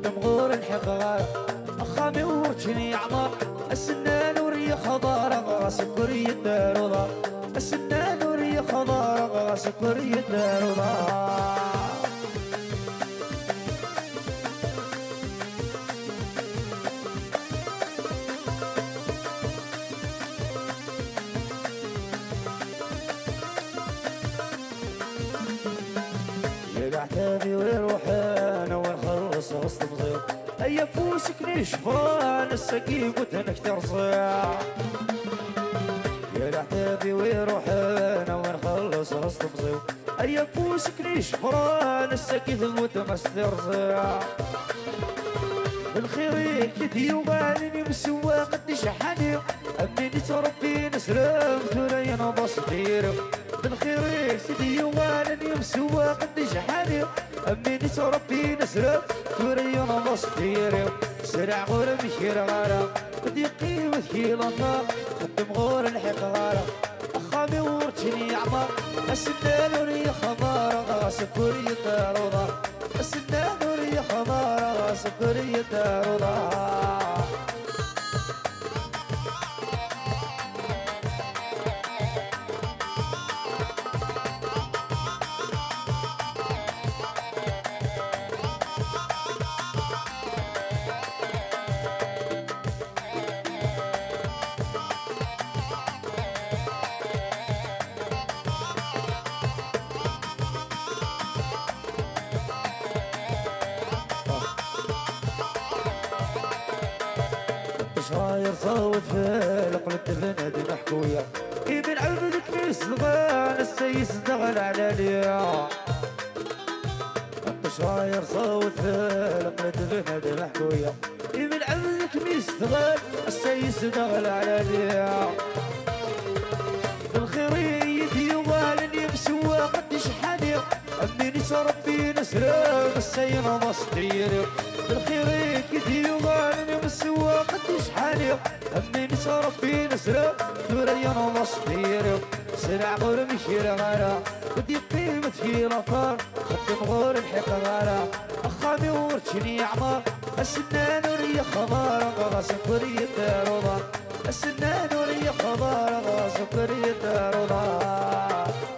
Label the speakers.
Speaker 1: خدم غور الحقار أخامي ورجني عمار السنان وري خضار سكري الدار وضار السنان وري خضار سكري الدار وضار عتابي ويروح انا ونخلص وسط مضيق ايا فوسك نشفان السقيم ودنك ترصيع يا عتابي ويروح انا ونخلص وسط مضيق ايا فوسك نشفان السقيم ودنك ترصيع الخير كدي وبالني مسوا قد شحني امني تربي نسلم ثريا بصدير بالخير سيدي والني مسوا قد شحني امني تربي نسلم ثريا بصدير سرع غور مشير غارة بدي قيمة كيلوطا خدم غور الحقارة اخامي ورتني عمار السنان وري خضار سكري الدار وضار السنان وري خضار سكري الدار وضار شاير صوت في القلب بنادي محكوية ابن عبدك في الصغان السيس دغل على ليا انت شاير صوت في القلب بنادي محكوية ابن عبدك في الصغان السيس دغل على ليا بالخيرية يوالني مسوا قد شحني امني تربي نسلم السينا مصدير بالخير كدي وغالني مسوا قد شحالي امني تربي نسلم ثريا مصدير سرع غور مشير غارة بدي قيمة في لطار خدم غور الحقارة اخامي ورجني عمار السنان وري خضار سكري الدار وضار السنان وري خضار سكري الدار وضار